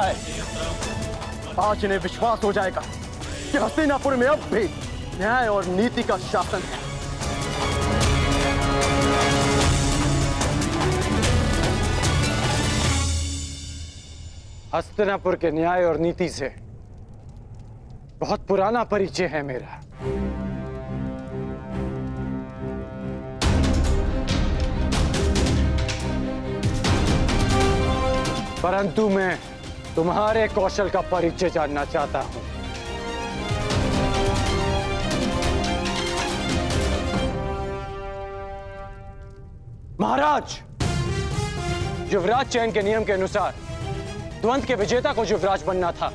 है। आज इन्हें विश्वास हो जाएगा कि हस्तिनापुर में अब भी न्याय और नीति का शासन है। हस्तिनापुर के न्याय और नीति से बहुत पुराना परिचय है मेरा। परंतु मैं तुम्हारे कौशल का परिचय जानना चाहता हूं। महाराज, युवराज चयन के नियम के अनुसार द्वंद के विजेता को युवराज बनना था,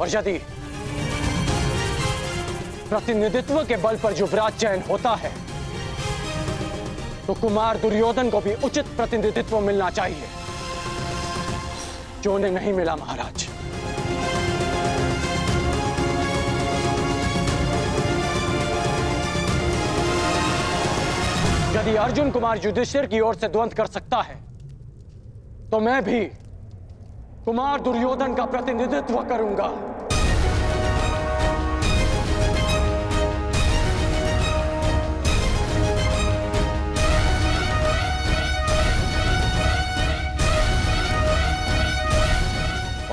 और यदि प्रतिनिधित्व के बल पर युवराज चयन होता है तो कुमार दुर्योधन को भी उचित प्रतिनिधित्व मिलना चाहिए, जो उन्हें नहीं मिला महाराज। यदि अर्जुन कुमार युधिष्ठिर की ओर से द्वंद कर सकता है तो मैं भी कुमार दुर्योधन का प्रतिनिधित्व करूंगा।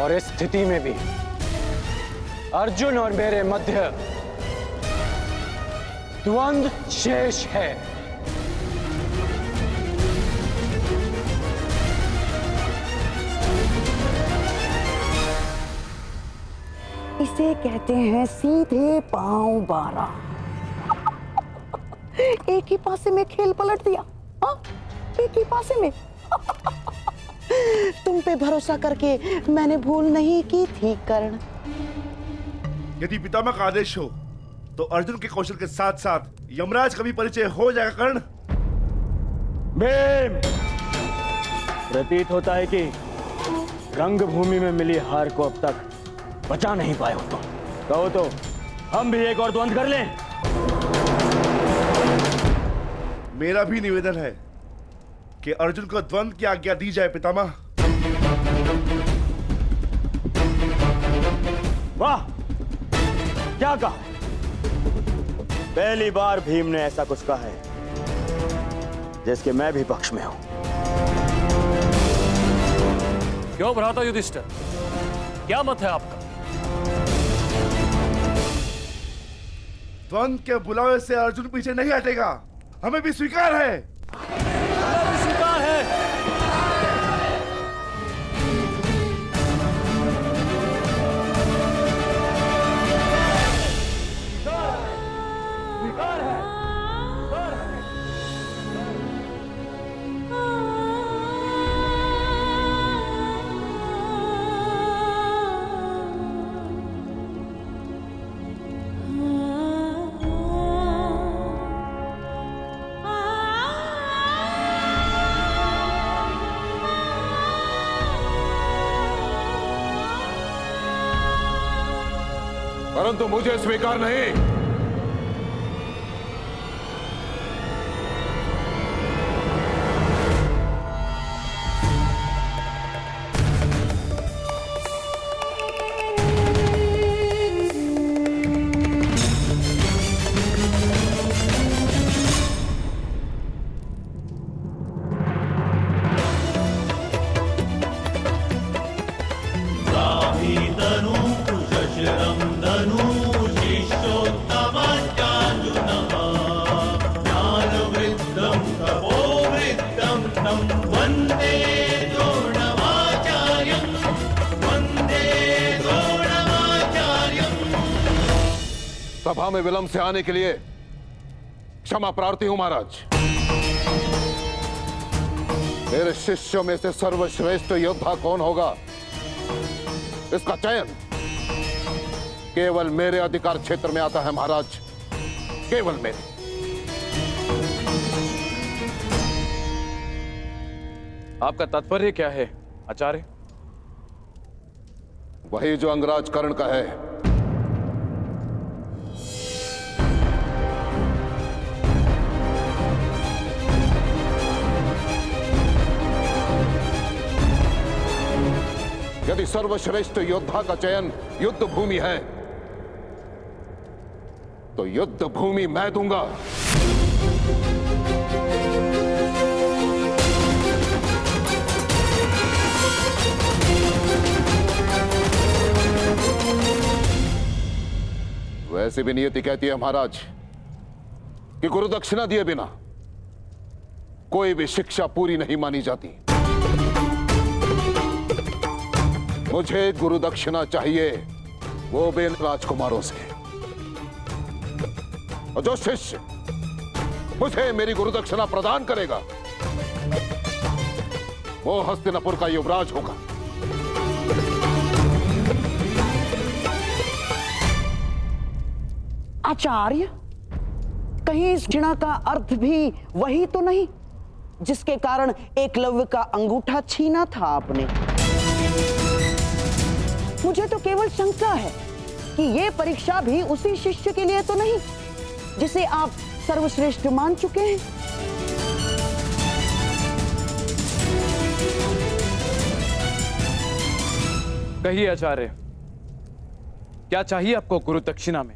और इस स्थिति में भी अर्जुन और मेरे मध्य द्वंद शेष है। इसे कहते हैं सीधे पांव 12। एक ही पासे में खेल पलट दिया। हाँ, एक ही पासे में। तुम पे भरोसा करके मैंने भूल नहीं की थी कर्ण। यदि पितामह का आदेश हो तो अर्जुन के कौशल के साथ साथ यमराज का भी परिचय हो जाएगा कर्ण। भीम, प्रतीत होता है कि रंगभूमि में मिली हार को अब तक बचा नहीं पाए हो तुम। कहो तो हम भी एक और द्वंद कर लें। मेरा भी निवेदन है कि अर्जुन को द्वंद की आज्ञा दी जाए पितामह। वाह, क्या कहा? पहली बार भीम ने ऐसा कुछ कहा है जिसके मैं भी पक्ष में हूं। क्यों भ्राता युधिष्ठिर, क्या मत है आपका? द्वंद के बुलावे से अर्जुन पीछे नहीं हटेगा, हमें भी स्वीकार है। स्वीकार है। परंतु मुझे स्वीकार नहीं। सभा में विलंब से आने के लिए क्षमा प्रार्थी हूं महाराज। मेरे शिष्यों में से सर्वश्रेष्ठ योद्धा कौन होगा, इसका चयन केवल मेरे अधिकार क्षेत्र में आता है महाराज, केवल मेरे। आपका तात्पर्य क्या है आचार्य? वही जो अंगराज कर्ण का है। यदि सर्वश्रेष्ठ योद्धा का चयन युद्ध भूमि है तो युद्ध भूमि मैं दूंगा। वैसे भी नियति कहती है महाराज कि गुरु दक्षिणा दिए बिना कोई भी शिक्षा पूरी नहीं मानी जाती। मुझे गुरु दक्षिणा चाहिए, वो भी इन राजकुमारों से। और जो शिष्य मुझे मेरी गुरु दक्षिणा प्रदान करेगा वो हस्तिनापुर का युवराज होगा। आचार्य, कहीं इस दक्षिणा का अर्थ भी वही तो नहीं जिसके कारण एकलव्य का अंगूठा छीना था आपने? मुझे तो केवल शंका है कि यह परीक्षा भी उसी शिष्य के लिए तो नहीं जिसे आप सर्वश्रेष्ठ मान चुके हैं। कहिए आचार्य, क्या चाहिए आपको गुरु दक्षिणा में?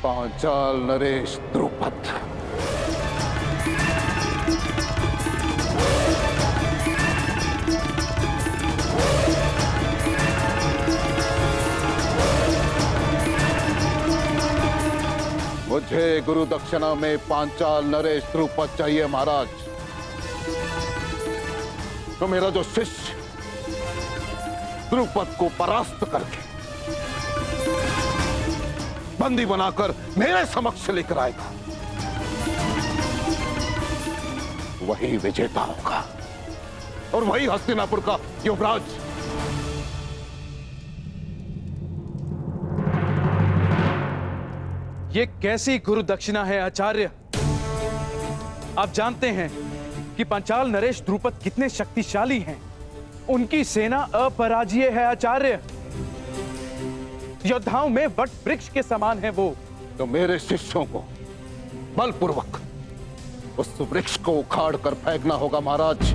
पांचाल नरेश द्रुपद। मुझे गुरु दक्षिणा में पांचाल नरेश द्रुपद चाहिए महाराज। तो मेरा जो शिष्य द्रुपद को परास्त करके बंदी बनाकर मेरे समक्ष लेकर आएगा वही विजेता होगा और वही हस्तिनापुर का युवराज। ये कैसी गुरु दक्षिणा है आचार्य? आप जानते हैं कि पांचाल नरेश द्रुपद कितने शक्तिशाली हैं। उनकी सेना अपराजय है आचार्य। योद्धाओं में वट वृक्ष के समान है वो। तो मेरे शिष्यों को बलपूर्वक उस वृक्ष को उखाड़ कर फेंकना होगा महाराज।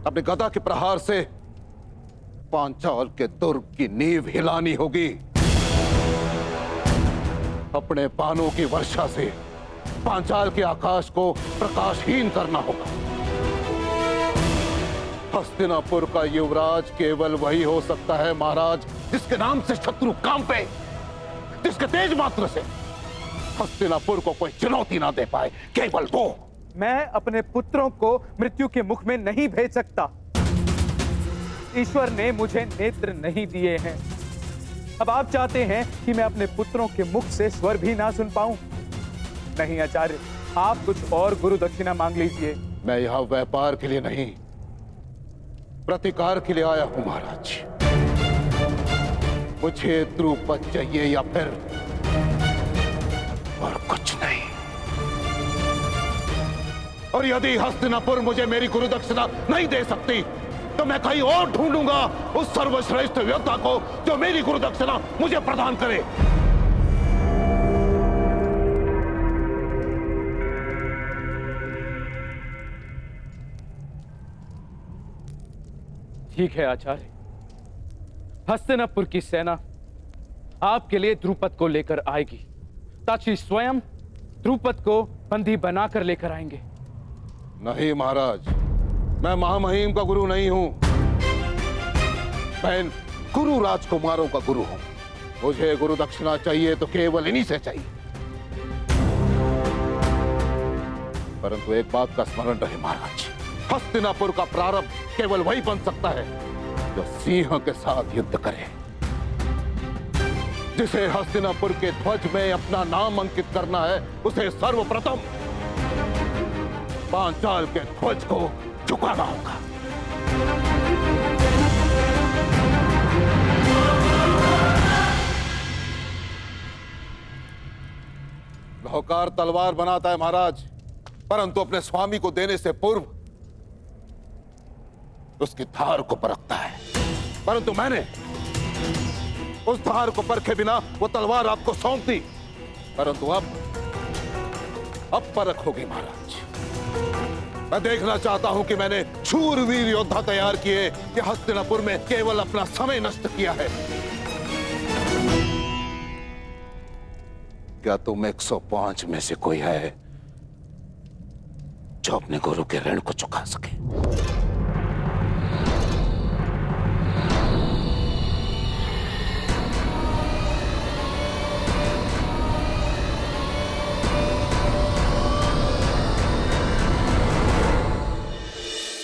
अपने गदा के प्रहार से पांचाल के दुर्ग की नींव हिलानी होगी। अपने बाणों की वर्षा से पांचाल के आकाश को प्रकाशहीन करना होगा। हस्तिनापुर का युवराज केवल वही हो सकता है महाराज जिसके नाम से शत्रु कांपे, जिसके तेज मात्र से हस्तिनापुर को कोई चुनौती ना दे पाए, केवल वो। मैं अपने पुत्रों को मृत्यु के मुख में नहीं भेज सकता। ईश्वर ने मुझे नेत्र नहीं दिए हैं। अब आप चाहते हैं कि मैं अपने पुत्रों के मुख से स्वर भी ना सुन पाऊं? नहीं आचार्य, आप कुछ और गुरु दक्षिणा मांग लीजिए। मैं यहां व्यापार के लिए नहीं, प्रतिकार के लिए आया हूं महाराज। मुझे द्रुपद चाहिए या फिर और कुछ नहीं। और यदि हस्तिनापुर मुझे मेरी गुरु दक्षिणा नहीं दे सकती तो मैं कहीं और ढूंढूंगा उस सर्वश्रेष्ठ योद्धा को जो मेरी गुरु दक्षिणा मुझे प्रदान करे। ठीक है आचार्य, हस्तिनापुर की सेना आपके लिए द्रुपद को लेकर आएगी। ताकि स्वयं द्रुपद को बंदी बनाकर लेकर आएंगे। नहीं महाराज, मैं महामहिम का गुरु नहीं हूं। मैं गुरु राजकुमारों का गुरु हूं। मुझे गुरु दक्षिणा चाहिए तो केवल इन्हीं से चाहिए। परंतु एक बात का स्मरण रहे महाराज, हस्तिनापुर का प्रारंभ केवल वही बन सकता है जो सिंह के साथ युद्ध करे, जिसे हस्तिनापुर के ध्वज में अपना नाम अंकित करना है। उसे सर्वप्रथम पांचाल के ध्वज को झुकाना होगा। नौकार तलवार बनाता है महाराज, परंतु अपने स्वामी को देने से पूर्व उसकी धार को परखता है। परंतु मैंने उस धार को परखे बिना वो तलवार आपको सौंप दी, परंतु अब परख होगी महाराज। मैं देखना चाहता हूं कि मैंने शूरवीर योद्धा तैयार किए कि हस्तिनापुर में केवल अपना समय नष्ट किया है। क्या तुम 105 में से कोई है जो अपने गुरु के ऋण को चुका सके?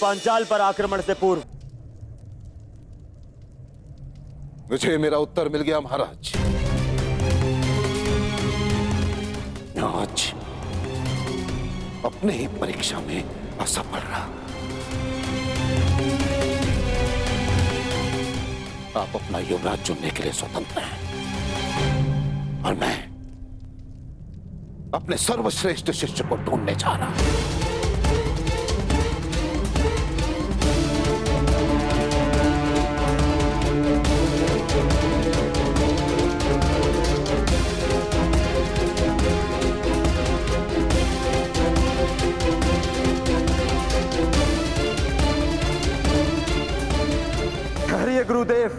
पांचाल पर आक्रमण से पूर्व मुझे मेरा उत्तर मिल गया महाराज। मैं आज अपने ही परीक्षा में असफल रहा। आप अपना युवराज चुनने के लिए स्वतंत्र हैं और मैं अपने सर्वश्रेष्ठ शिष्य को ढूंढने जा रहा हूं। गुरुदेव,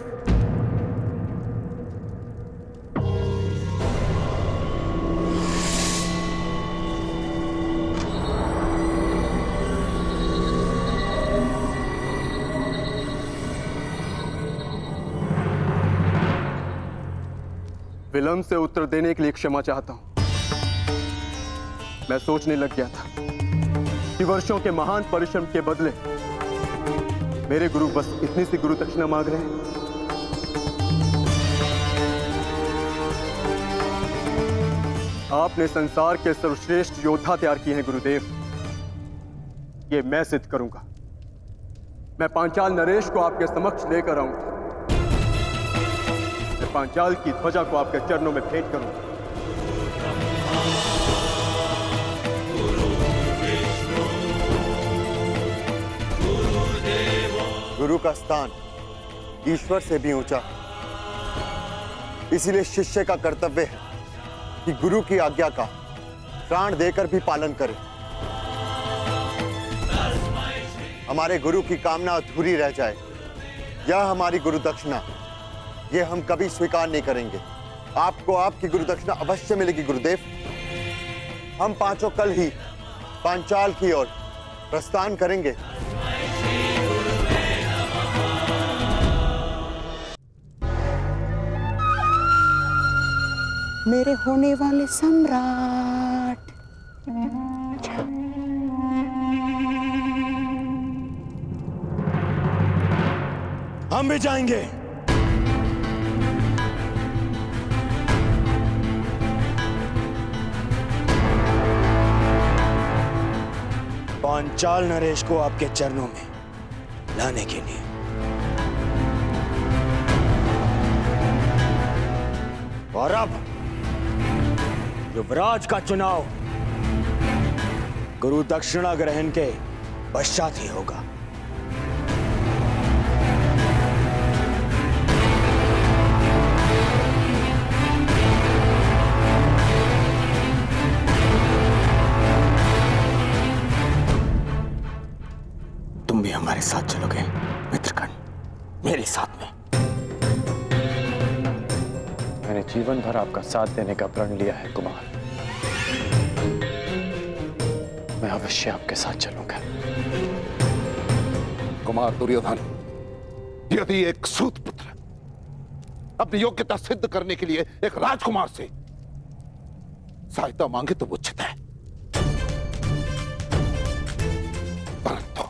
विलंब से उत्तर देने के लिए क्षमा चाहता हूं। मैं सोचने लग गया था कि वर्षों के महान परिश्रम के बदले मेरे गुरु बस इतनी सी गुरु दक्षिणा मांग रहे हैं। आपने संसार के सर्वश्रेष्ठ योद्धा तैयार किए हैं गुरुदेव, ये मैं सिद्ध करूंगा। मैं पांचाल नरेश को आपके समक्ष लेकर आऊंगा। मैं पांचाल की ध्वजा को आपके चरणों में भेंट करूंगा। गुरु का स्थान ईश्वर से भी ऊंचा है, इसीलिए शिष्य का कर्तव्य है कि गुरु की आज्ञा का प्राण देकर भी पालन करे। हमारे गुरु की कामना अधूरी रह जाए, यह हमारी गुरु दक्षिणा, यह हम कभी स्वीकार नहीं करेंगे। आपको आपकी गुरु दक्षिणा अवश्य मिलेगी गुरुदेव। हम पांचों कल ही पांचाल की ओर प्रस्थान करेंगे। मेरे होने वाले सम्राट। हम भी जाएंगे। पांचाल नरेश को आपके चरणों में लाने के लिए। और अब युवराज का चुनाव गुरु दक्षिणा ग्रहण के पश्चात ही होगा। तुम भी हमारे साथ चलोगे मित्रगण, मेरे साथ में। मैंने जीवन भर आपका साथ देने का प्रण लिया है कुमार। मैं अवश्य आपके साथ चलूंगा। कुमार दुर्योधन, यदि एक सूत पुत्र अपनी योग्यता सिद्ध करने के लिए एक राजकुमार से सहायता मांगे तो वो उचित है, परंतु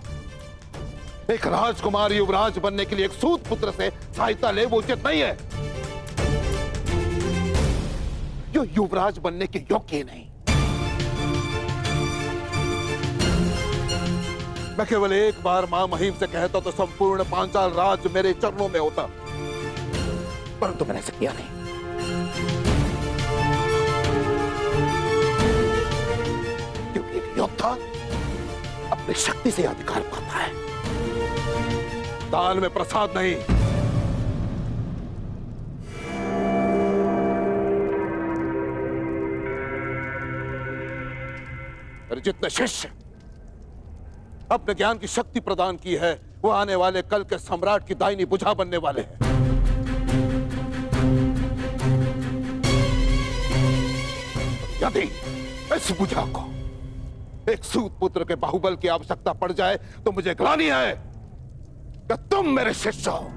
एक राजकुमार युवराज बनने के लिए एक सूत पुत्र से सहायता ले वो उचित नहीं है। जो युवराज बनने के योग्य ही नहीं। मैं केवल एक बार मां महिम से कहता तो संपूर्ण पांचाल राज मेरे चरणों में होता, परंतु मैंने ऐसा किया नहीं। क्योंकि एक योद्धा अपनी शक्ति से अधिकार पाता है, दान में प्रसाद नहीं। मेरे जितने शिष्य अपने ज्ञान की शक्ति प्रदान की है, वो आने वाले कल के सम्राट की दाहिनी बुझा बनने वाले हैं। यदि इस बुझा को एक सूत पुत्र के बाहुबल की आवश्यकता पड़ जाए तो मुझे ग्लानि है कि तुम मेरे शिष्य हो।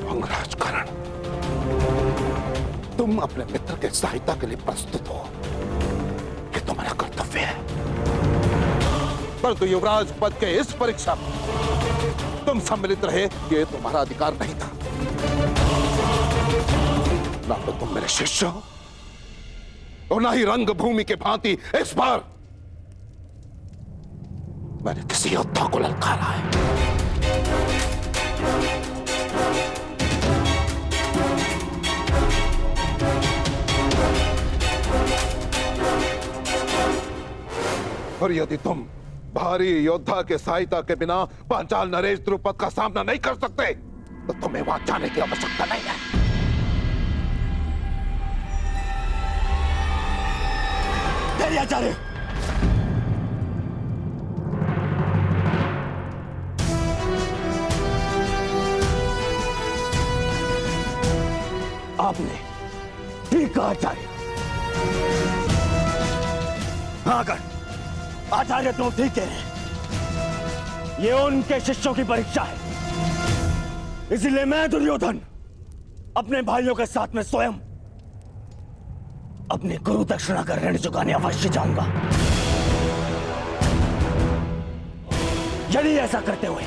अंगराज कर्ण, तुम अपने मित्र के सहायता के लिए प्रस्तुत हो, ये तुम्हारा कर्तव्य है। परंतु युवराज पद के इस परीक्षा में तुम सम्मिलित रहे, ये तुम्हारा अधिकार नहीं था। ना तो तुम मेरे शिष्य हो और ना ही रंगभूमि के भांति इस बार मैंने किसी योद्धा को ललकारा है। और यदि तुम भारी योद्धा के सहायता के बिना पांचाल नरेश द्रुपद का सामना नहीं कर सकते तो तुम्हें वहां जाने की आवश्यकता नहीं है। तेरी आचार्य, आपने ठीक कहा आचार्य। हाँ कर आचार्य, तुम ठीक कह रहे हैं। ये उनके शिष्यों की परीक्षा है, इसलिए मैं दुर्योधन अपने भाइयों के साथ में स्वयं अपने गुरु दक्षिणा का ऋण चुकाने अवश्य जाऊंगा। यदि ऐसा करते हुए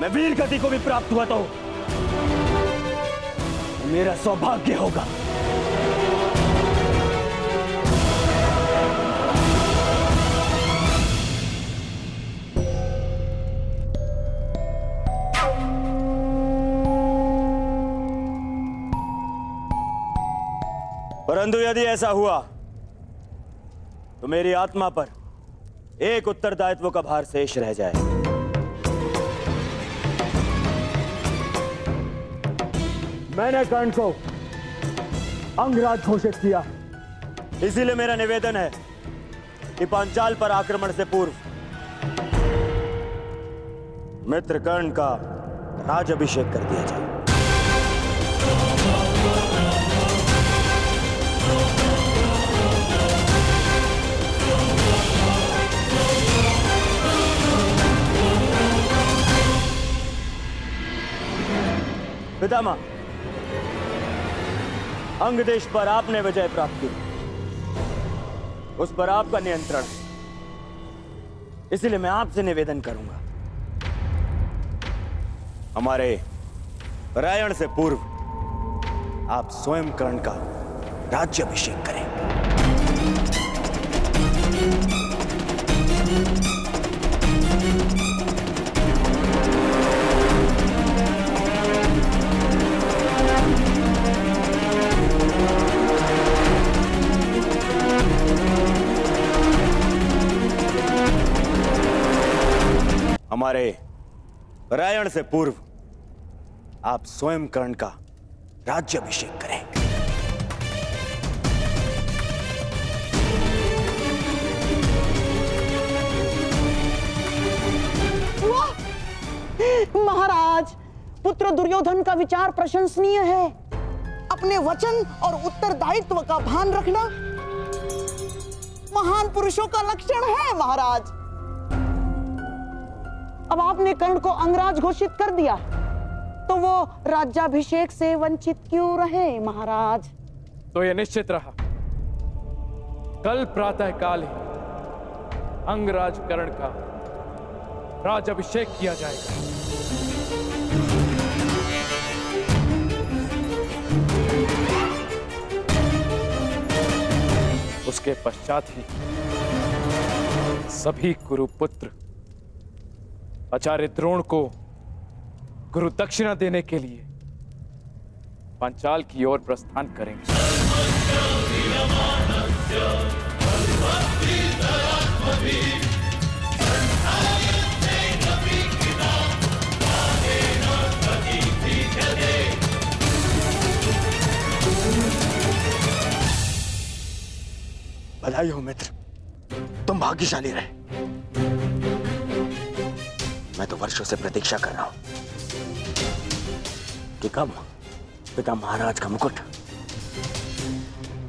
मैं वीर गति को भी प्राप्त हुआ तो मेरा सौभाग्य होगा। परंतु यदि ऐसा हुआ तो मेरी आत्मा पर एक उत्तरदायित्व का भार शेष रह जाए। मैंने कर्ण को अंगराज घोषित किया, इसीलिए मेरा निवेदन है कि पांचाल पर आक्रमण से पूर्व मित्र कर्ण का राजाभिषेक कर दिया जाए। पितामह, अंग देश पर आपने विजय प्राप्त की, उस पर आपका नियंत्रण है, इसलिए मैं आपसे निवेदन करूंगा, हमारे परायण से पूर्व आप स्वयं कर्ण का राज्याभिषेक करें। हमारे परायण से पूर्व आप स्वयं कर्ण का राज्याभिषेक करें। महाराज, पुत्र दुर्योधन का विचार प्रशंसनीय है। अपने वचन और उत्तरदायित्व का भान रखना महान पुरुषों का लक्षण है महाराज। अब आपने कर्ण को अंगराज घोषित कर दिया तो वो राज्याभिषेक से वंचित क्यों रहे महाराज? तो यह निश्चित रहा, कल प्रातः काल ही अंगराज कर्ण का राज्याभिषेक किया जाएगा। उसके पश्चात ही सभी कुरुपुत्र आचार्य द्रोण को गुरु दक्षिणा देने के लिए पांचाल की ओर प्रस्थान करेंगे। बधाई हो मित्र, तुम भाग्यशाली रहे। मैं तो वर्षों से प्रतीक्षा कर रहा हूं कि कब पिता महाराज का मुकुट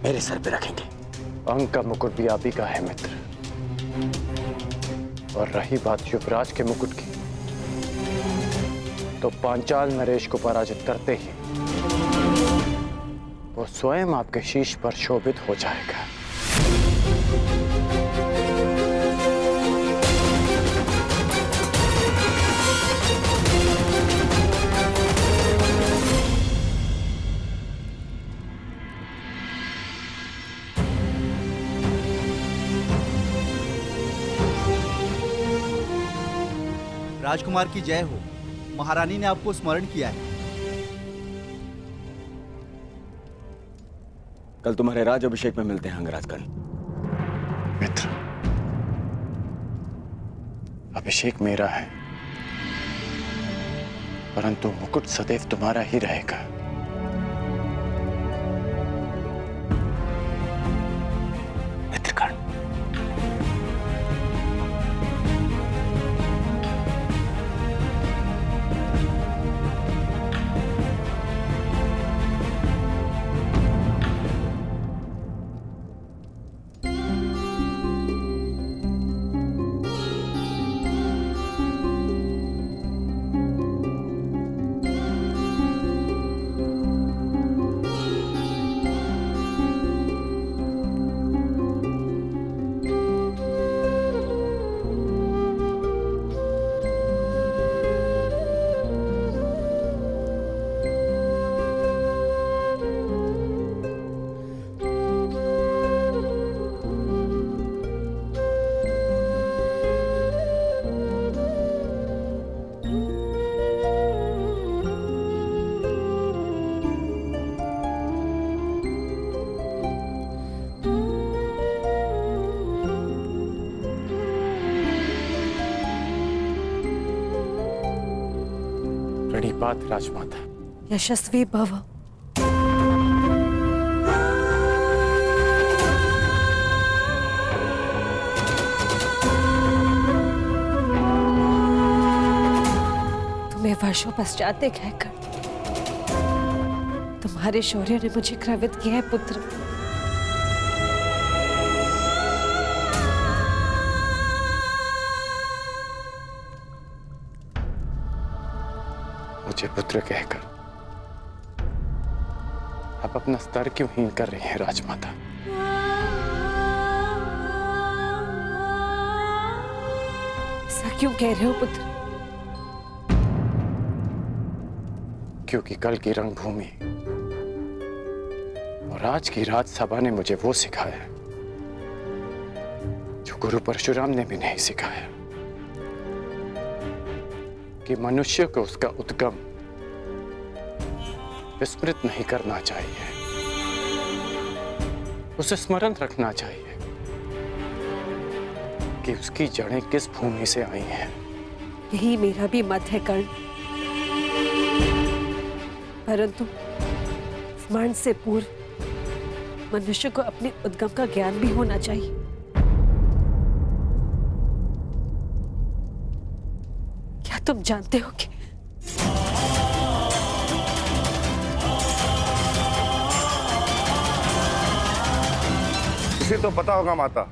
मेरे सर पे रखेंगे। अंग का मुकुट भी आप ही का है मित्र, और रही बात युवराज के मुकुट की, तो पांचाल नरेश को पराजित करते ही वो स्वयं आपके शीश पर शोभित हो जाएगा। राजकुमार की जय हो। महारानी ने आपको स्मरण किया है। कल तुम्हारे राज अभिषेक में मिलते हैं अंगराज कर्ण। मित्र, अभिषेक मेरा है, परंतु मुकुट सदैव तुम्हारा ही रहेगा। मित्र कर्ण, प्रणिपात राजमाता। यशस्वी भव। तुम्हें वर्षों पश्चात देखकर तुम्हारे शौर्य ने मुझे क्रवित किया है पुत्र। मुझे पुत्र कहकर आप अपना स्तर क्यों हीन कर रही हैं राजमाता? ऐसा क्यों कह रहे हो पुत्र? क्योंकि कल की रंगभूमि और आज की राजसभा ने मुझे वो सिखाया जो गुरु परशुराम ने भी नहीं सिखाया, कि मनुष्य को उसका उद्गम विस्मृत नहीं करना चाहिए, उसे स्मरण रखना चाहिए कि उसकी जड़ें किस भूमि से आई हैं। यही मेरा भी मत है कर्ण, परंतु स्मरण से पूर्व मनुष्य को अपने उद्गम का ज्ञान भी होना चाहिए। क्या तुम जानते हो कि इसे तो पता होगा माता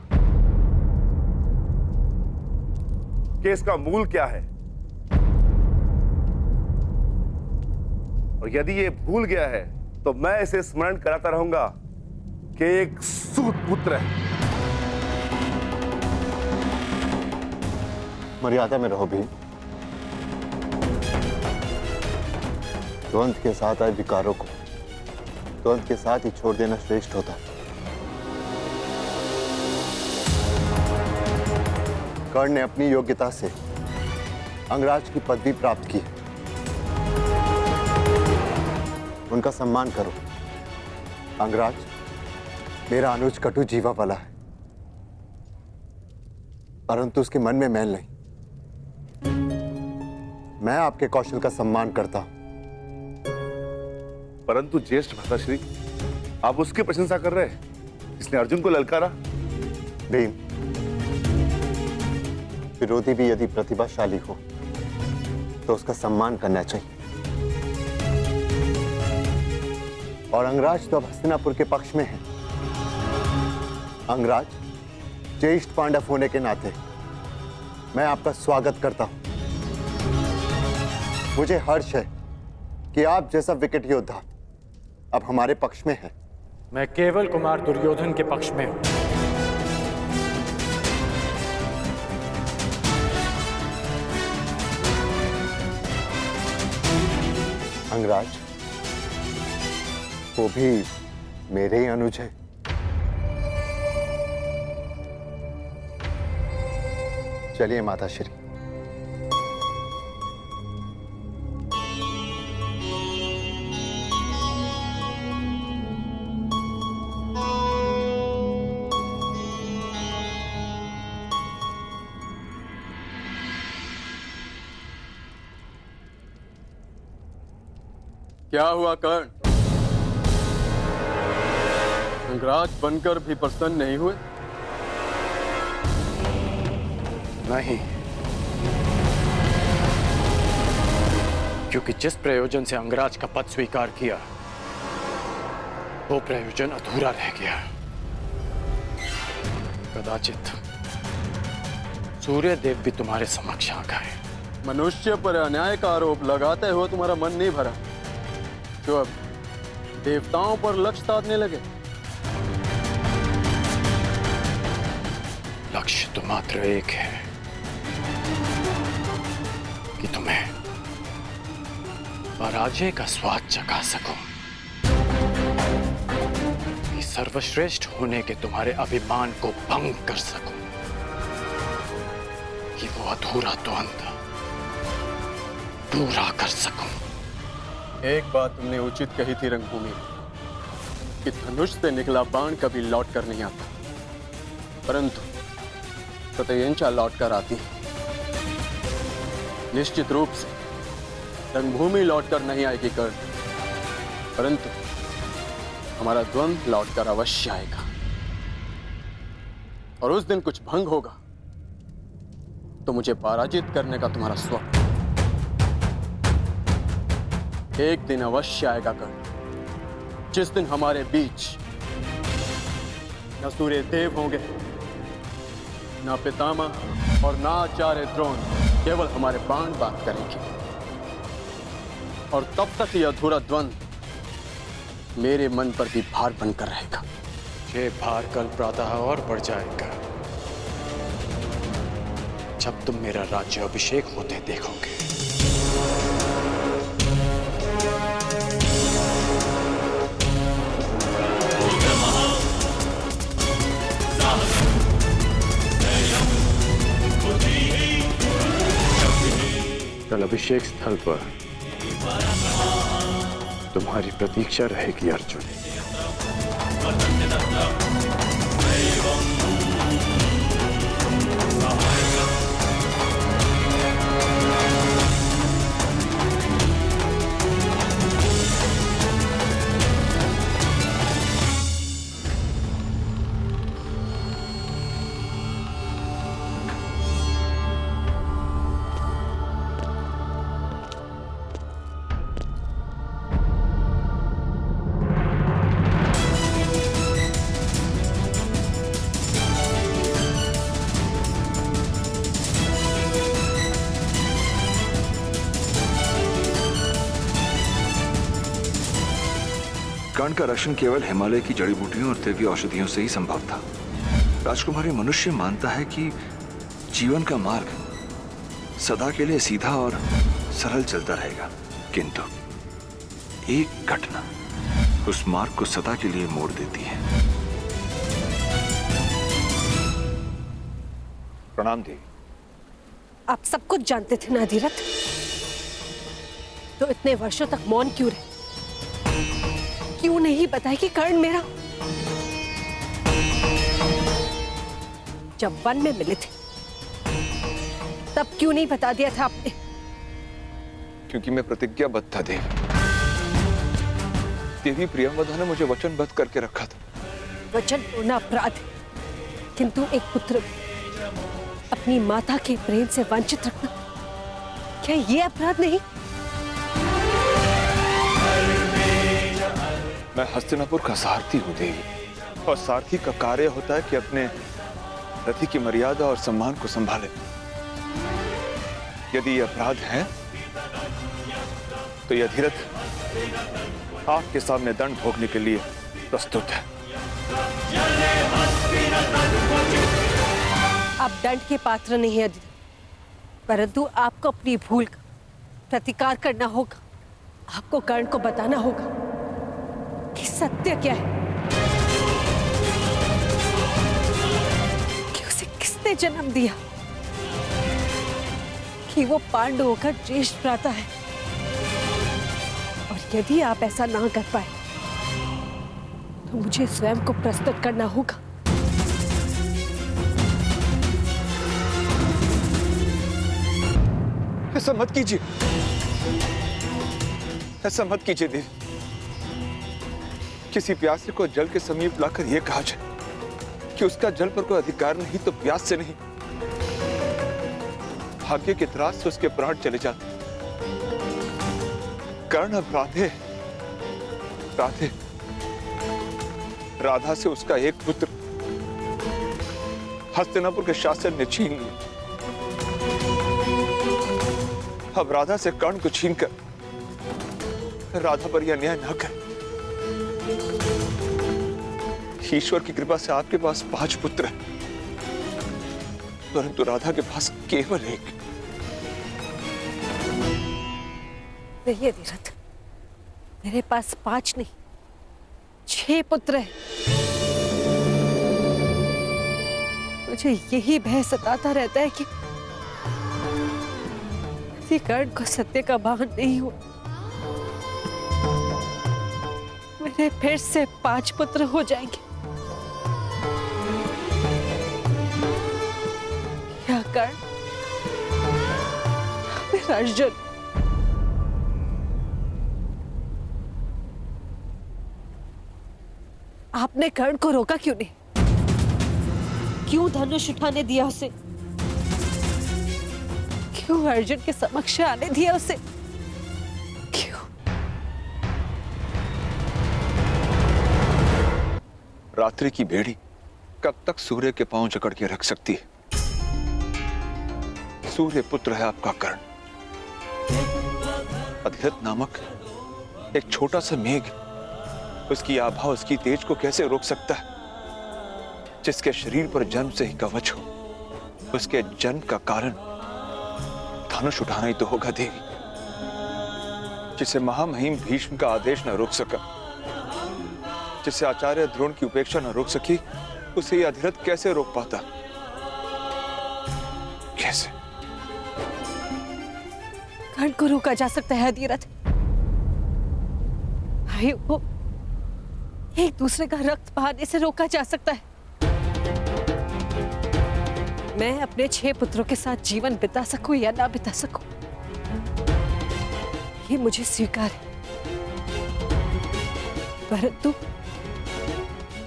कि इसका मूल क्या है, और यदि ये भूल गया है तो मैं इसे स्मरण कराता रहूंगा कि एक सूत पुत्र है। मर्यादा में रहो भीम। द्वंद के साथ आए विकारों को द्वंद के साथ ही छोड़ देना श्रेष्ठ होता है। कर्ण ने अपनी योग्यता से अंगराज की पदवी प्राप्त की, उनका सम्मान करो। अंगराज, मेरा अनुज कटु जीवा वाला है, परंतु उसके मन में मैल नहीं। मैं आपके कौशल का सम्मान करता हूं, परंतु ज्येष्ठ भ्राताश्री, आप उसकी प्रशंसा कर रहे हैं जिसने अर्जुन को ललकारा। भीम, विरोधी भी यदि प्रतिभाशाली हो तो उसका सम्मान करना चाहिए। और अंगराज तो अब हस्तिनापुर के पक्ष में है। अंगराज, ज्येष्ठ पांडव होने के नाते मैं आपका स्वागत करता हूं। मुझे हर्ष है कि आप जैसा विकेट योद्धा अब हमारे पक्ष में है। मैं केवल कुमार दुर्योधन के पक्ष में हूं। अंगराज, वो भी मेरे ही अनुज है। चलिए माताश्री। क्या हुआ कर्ण? अंगराज बनकर भी प्रसन्न नहीं हुए? नहीं, क्योंकि जिस प्रयोजन से अंगराज का पद स्वीकार किया वो प्रयोजन अधूरा रह गया। कदाचित सूर्यदेव भी तुम्हारे समक्ष आ गए। मनुष्य पर अन्याय का आरोप लगाते हुए तुम्हारा मन नहीं भरा, जो अब देवताओं पर लक्ष्य साधने लगे? लक्ष्य तो मात्र एक है कि तुम्हें पराजय का स्वाद चखा सकूं, कि सर्वश्रेष्ठ होने के तुम्हारे अभिमान को भंग कर सकूं, कि वो अधूरा द्वंद्व पूरा कर सकूं। एक बात तुमने उचित कही थी रंगभूमि, कि धनुष से निकला बाण कभी लौट कर नहीं आता, परंतु प्रत्यंचा लौट कर आती है। निश्चित रूप से रंगभूमि लौट कर नहीं आएगी कर्ण, परंतु हमारा द्वंद्व लौट कर अवश्य आएगा। और उस दिन कुछ भंग होगा तो मुझे पराजित करने का तुम्हारा स्वप्न एक दिन अवश्य आएगा कर्ण, जिस दिन हमारे बीच न सूर्य देव होंगे, न पितामह और न आचार्य द्रोण, केवल हमारे बाण बात करेंगे। और तब तक यह अधूरा द्वंद्व मेरे मन पर भी भार बनकर रहेगा। ये भार कल प्रातः और बढ़ जाएगा जब तुम मेरा राज्य अभिषेक होते देखोगे। कल अभिषेक स्थल पर तुम्हारी प्रतीक्षा रहेगी अर्जुन। कर्ण का रक्षण केवल हिमालय की जड़ी बूटियों और दिव्य औषधियों से ही संभव था। राजकुमारी, मनुष्य मानता है कि जीवन का मार्ग सदा के लिए सीधा और सरल चलता रहेगा, किंतु एक घटना उस मार्ग को सदा के लिए मोड़ देती है। प्रणाम दी। आप सब कुछ जानते थे ना धीरथ, तो इतने वर्षों तक मौन क्यों रहे? क्यों नहीं बताया कि कर्ण मेरा? जब वन में मिले थे तब क्यों नहीं बता दिया था आपने? क्योंकि मैं प्रतिज्ञाबद्ध था देव। देवी प्रियंवदा ने मुझे वचनबद्ध करके रखा था। वचन तोड़ना अपराध है, किंतु एक पुत्र अपनी माता के प्रेम से वंचित रखना, क्या ये अपराध नहीं? मैं हस्तिनापुर का सारथी हूँ देवी, और सारथी का कार्य होता है कि अपने रथी की मर्यादा और सम्मान को संभाले। यदि ये अपराध है तो यह अधिरथ आपके सामने दंड भोगने के लिए प्रस्तुत है। आप दंड के पात्र नहीं है अधिरथ, परंतु आपको अपनी भूल का प्रतिकार करना होगा। आपको कर्ण को बताना होगा कि सत्य क्या है, कि उसे किसने जन्म दिया, कि वो पांडवों का ज्येष्ठ भ्राता है। और यदि आप ऐसा ना कर पाए तो मुझे स्वयं को प्रस्तुत करना होगा। ऐसा मत कीजिए, ऐसा मत कीजिए देवी। किसी प्यासे को जल के समीप लाकर यह कहा जाए कि उसका जल पर कोई अधिकार नहीं तो प्यास से नहीं, भाग्य के त्रास से उसके प्राण चले जाते। कर्ण अब राधे राधा से उसका एक पुत्र हस्तिनापुर के शासन ने छीन लिया। अब राधा से कर्ण को छीनकर राधा पर यह अन्याय न कर। ईश्वर की कृपा से आपके पास 5 पुत्र हैं, परंतु राधा के पास केवल एक। नहीं अधिरथ, मेरे पास 5 नहीं 6 पुत्र हैं। मुझे यही भय सताता रहता है कि कर्ण को सत्य का भान नहीं हुआ, मेरे फिर से 5 पुत्र हो जाएंगे। या कर्ण, मेरा अर्जुन, आपने कर्ण को रोका क्यों नहीं? क्यों धनुष उठाने दिया उसे? क्यों अर्जुन के समक्ष आने दिया उसे? क्यों? रात्रि की भेड़ी कब तक सूर्य के पांव जकड़ के रख सकती है? सूर्य पुत्र है आपका कर्ण। अधिरथ नामक एक छोटा सा मेघ उसकी आभा, उसकी तेज को कैसे रोक सकता है? जिसके शरीर पर जन्म से ही कवच हो, उसके जन्म का कारण धनुष उठाना ही तो होगा देवी। जिसे महामहिम भीष्म का आदेश न रोक सका, जिसे आचार्य द्रोण की उपेक्षा न रोक सकी, उसे यह अधिरथ कैसे रोक पाता? कैसे? कर्ण को रोका जा सकता है अधिरथ। भाइयों को एक दूसरे का रक्त बहाने से रोका जा सकता है। मैं अपने 6 पुत्रों के साथ जीवन बिता सकूं या ना बिता सकूं, ये मुझे स्वीकार है, परंतु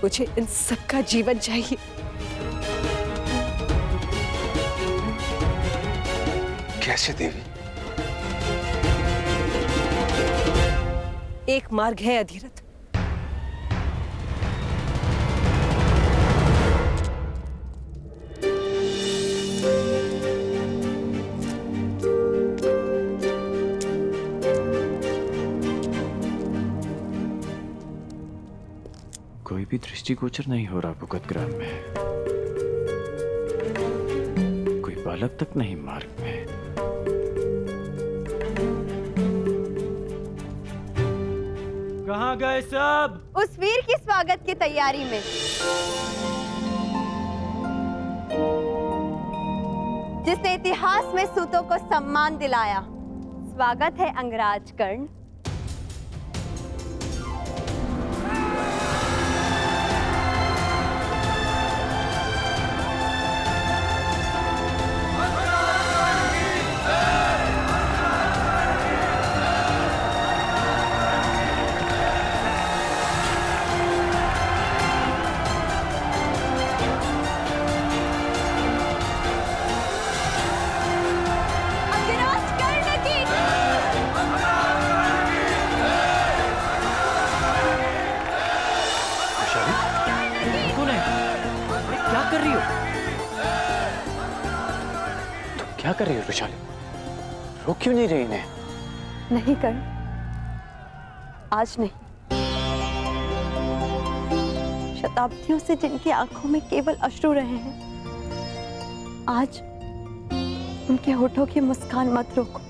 मुझे इन सबका जीवन चाहिए। कैसे देवी? एक मार्ग है अधिरथ। कोई भी दृष्टिगोचर नहीं हो रहा भुगत ग्राम में। कोई बालक तक नहीं मार्ग में। कहाँ गए सब? उस वीर की स्वागत की तैयारी में। जिसने इतिहास में सूतों को सम्मान दिलाया। स्वागत है अंगराज कर्ण। क्या कर रही हो वैशाली? रोक क्यों नहीं रही इन्हें? नहीं कर्ण, आज नहीं। शताब्दियों से जिनकी आंखों में केवल अश्रु रहे हैं, आज उनके होठों की मुस्कान मत रोको।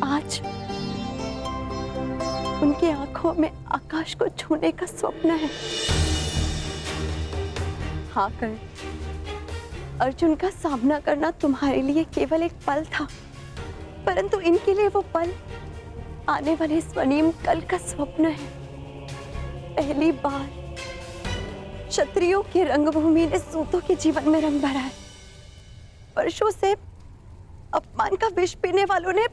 आज उनकी आंखों में आकाश को छूने का स्वप्न है। हाँ कर्ण, अर्जुन का सामना करना तुम्हारे लिए केवल एक पल था, परंतु इनके लिए वो पल आने वाले स्वर्णिम कल का स्वप्न है। पहली बार क्षत्रियों की रंगभूमि ने सूतों के जीवन में रंग भरा है। वर्षों से अपमान का विष पीने वालों ने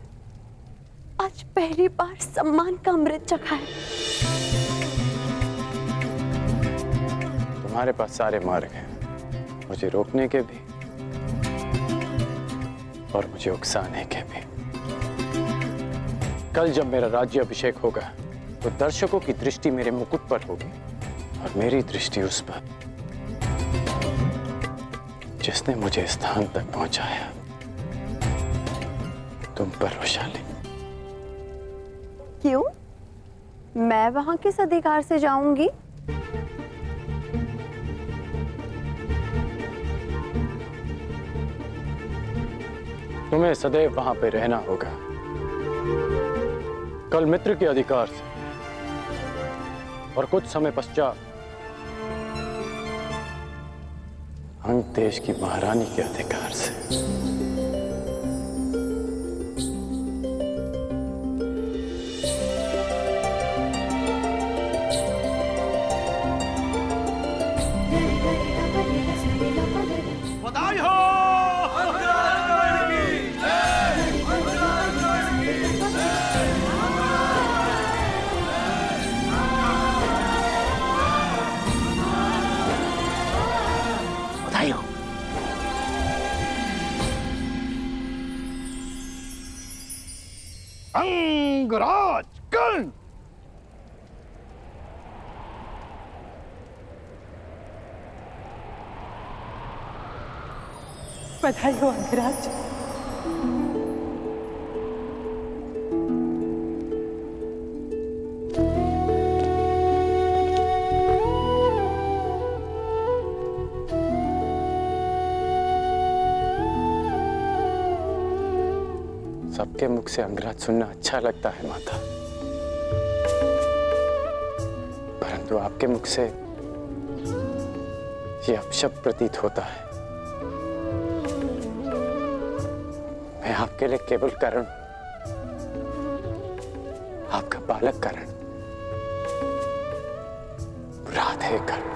आज पहली बार सम्मान का अमृत चखा है। तुम्हारे पास सारे मार्ग हैं, मुझे रोकने के भी और मुझे उकसाने के भी। कल जब मेरा राज्य अभिषेक होगा तो दर्शकों की दृष्टि मेरे मुकुट पर होगी और मेरी दृष्टि उस पर जिसने मुझे स्थान तक पहुंचाया, तुम पर वैशाली। क्यों? मैं वहां किस अधिकार से जाऊंगी? तुम्हें सदैव वहां पे रहना होगा, कल मित्र के अधिकार से और कुछ समय पश्चात अंग देश की महारानी के अधिकार से। बधाई हो। बधाई हो। अंगराज कर्ण। बधाई हो अंगराज। सबके मुख से अंगराज सुनना अच्छा लगता है माता, परंतु आपके मुख से ये अपशब्द प्रतीत होता है। मैं आपके लिए केवल कर्ण, आपका बालक कर्ण, राधे कर्ण।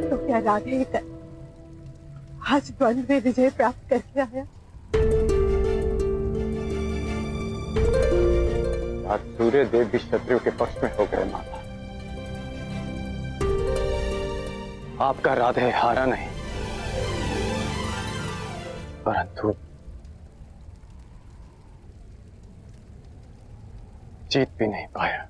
तो क्या राधे ही कर आज द्वंद्व में विजय प्राप्त करके आया? आज सूर्य देव भी शत्रुओं के पक्ष में हो गए माता। आपका राधे हारा नहीं, परंतु जीत भी नहीं पाया।